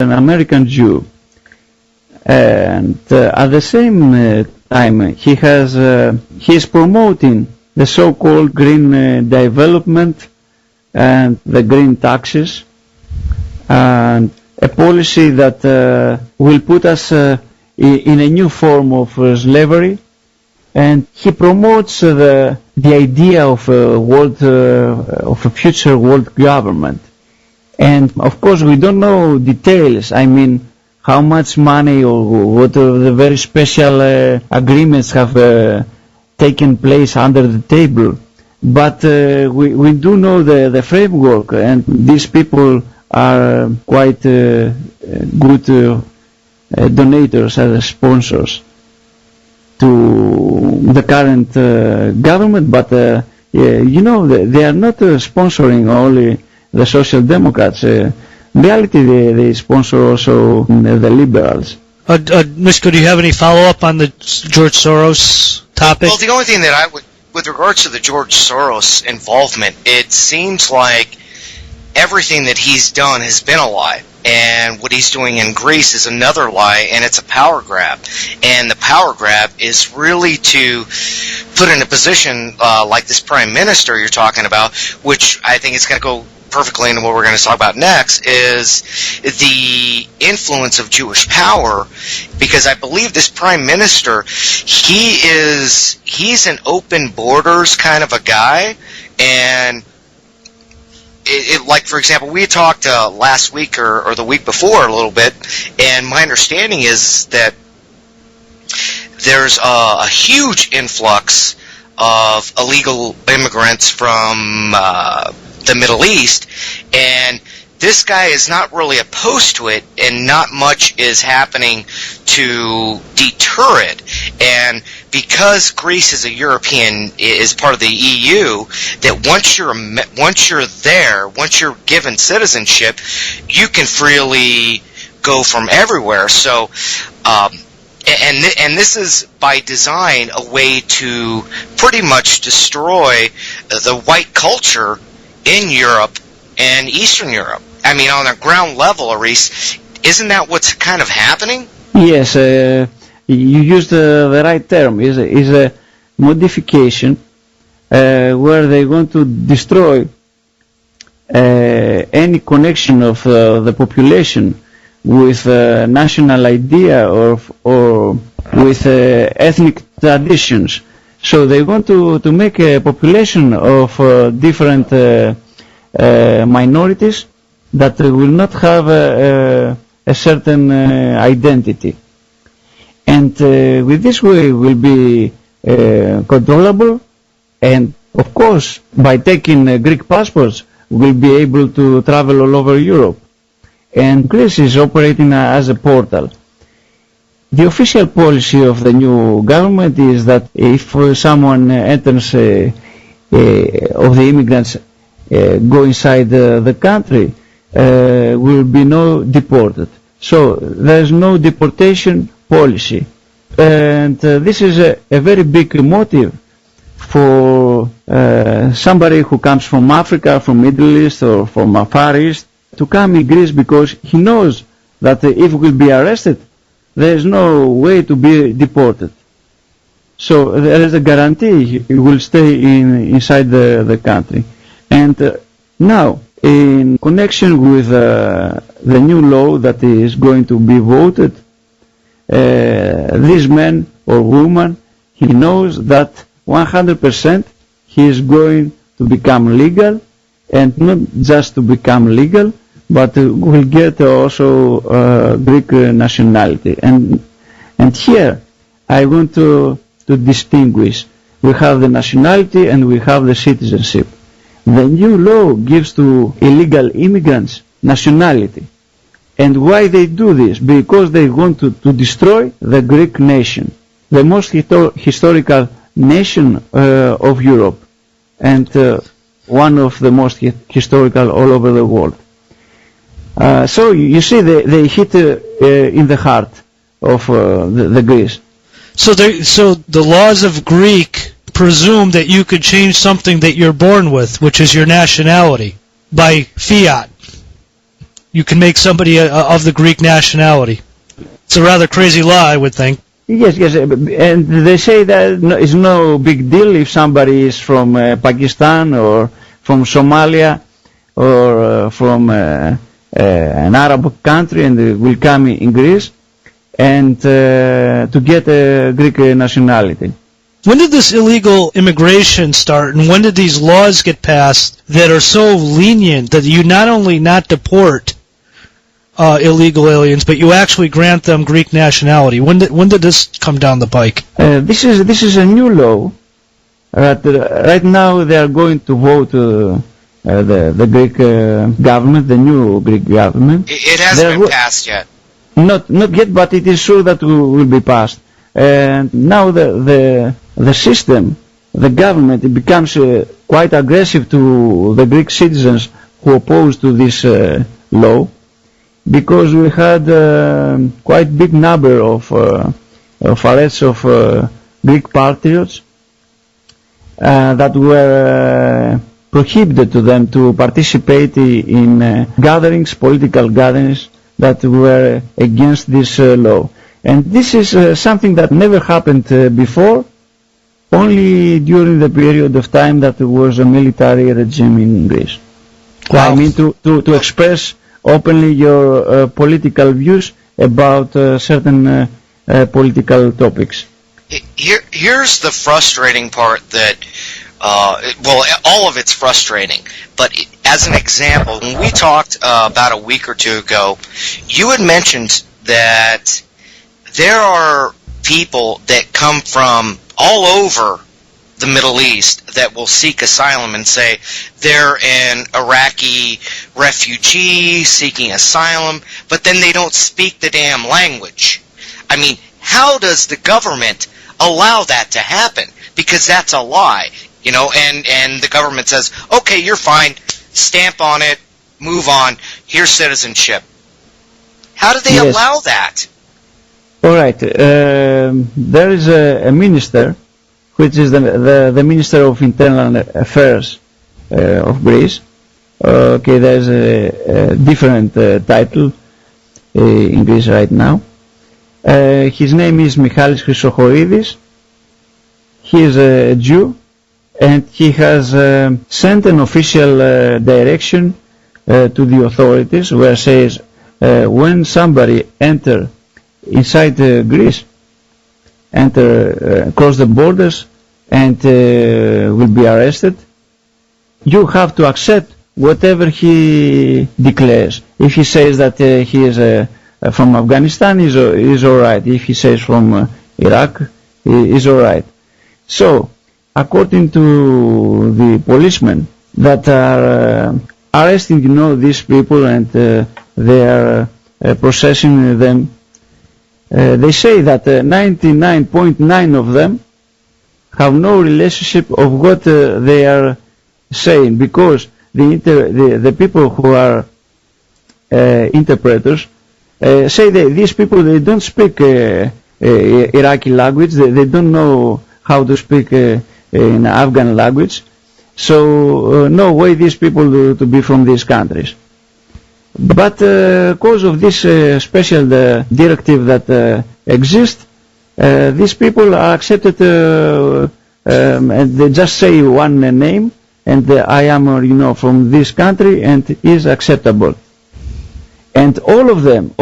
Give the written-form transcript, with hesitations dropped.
an American Jew. And at the same time, he is promoting the so-called green development and the green taxes, and a policy that will put us in a new form of slavery. And he promotes the idea of a future world government. And of course, we don't know details. I mean, how much money or what the very special agreements have taken place under the table. But we do know the framework, and these people are quite good donators as sponsors to the current government. But you know, they are not sponsoring only the Social Democrats. In reality, they sponsor also the liberals. Mishko, do you have any follow-up on the George Soros topic? Well, the only thing that I would, with regards to the George Soros involvement, it seems like everything that he's done has been a lie. And what he's doing in Greece is another lie, and it's a power grab. And the power grab is really to put in a position like this prime minister you're talking about, which I think is going to go perfectly into what we're going to talk about next, is the influence of Jewish power, because I believe this prime minister, he's an open borders kind of a guy, and like, for example, we talked last week or the week before a little bit, and my understanding is that there's a huge influx of illegal immigrants from the Middle East, and this guy is not really opposed to it, and not much is happening to deter it. And because Greece is is part of the EU, that once you're there, once you're given citizenship, you can freely go from everywhere. So, and this is by design a way to pretty much destroy the white culture in Europe and Eastern Europe. I mean, on a ground level, Aris, isn't that what's kind of happening? Yes, you used the right term. Is a modification where they want to destroy any connection of the population with national idea or with ethnic traditions. So they want to make a population of different minorities that will not have a certain identity. And with this way will be controllable, and of course by taking Greek passports we'll be able to travel all over Europe. And Greece is operating as a portal. The official policy of the new government is that if someone enters of the immigrants go inside the country, will be no deported. So there is no deportation policy, and this is a very big motive for somebody who comes from Africa, from Middle East, or from Far East to come in Greece, because he knows that if he will be arrested, there is no way to be deported. So there is a guarantee he will stay inside the country. And now, in connection with the new law that is going to be voted, this man or woman, he knows that 100% he is going to become legal, and not just to become legal, but will get also Greek nationality. And here I want to distinguish. We have the nationality and we have the citizenship. The new law gives to illegal immigrants nationality. And why they do this? Because they want to destroy the Greek nation, the most historical nation of Europe, and one of the most historical all over the world. So you see, they hit in the heart of the Greece. So the laws of Greek presume that you could change something that you're born with, which is your nationality, by fiat. you can make somebody of the Greek nationality. It's a rather crazy law, I would think. Yes, and they say that it's no big deal if somebody is from Pakistan or from Somalia or from an Arab country and will come in Greece and to get a Greek nationality. When did this illegal immigration start, and when did these laws get passed that are so lenient that you not only not deport illegal aliens, but you actually grant them Greek nationality? When did this come down the pike? This is a new law. Right now they are going to vote the Greek government, the new Greek government. It hasn't been passed yet. Not yet, but it is sure that will be passed. And now the system, the government, it becomes quite aggressive to the Greek citizens who oppose to this law, because we had quite big number of arrests of Greek patriots that were prohibited to them to participate in gatherings, political gatherings that were against this law. And this is something that never happened before, only during the period of time that there was a military regime in Greece. Wow. I mean, to express openly your political views about certain political topics. Here's the frustrating part that, well, all of it's frustrating, but as an example, when we talked about a week or two ago, you had mentioned that there are people that come from all over the Middle East that will seek asylum and say they're an Iraqi refugee seeking asylum, but then they don't speak the damn language. I mean, how does the government allow that to happen? Because that's a lie, you know, and the government says, okay, you're fine, stamp on it, move on, here's citizenship. How do they allow that? All right. There is a minister, which is the Minister of Internal Affairs of Greece. Okay, there's a different title in Greece right now. His name is Michalis Chrysochoridis. He is a Jew, and he has sent an official direction to the authorities where it says when somebody enter inside Greece, cross the borders and will be arrested, you have to accept whatever he declares. If he says that he is from Afghanistan, is all right. If he says from Iraq, is all right. So, according to the policemen that are arresting, you know, these people and they are processing them, they say that 99.9% of them have no relationship of what they are saying, because the people who are interpreters say that these people, they don't speak Iraqi language, they don't know how to speak in Afghan language, so no way these people to be from these countries. But because of this special directive that exists, these people are accepted and they just say one name, and I am, you know, from this country, and is acceptable. And all of them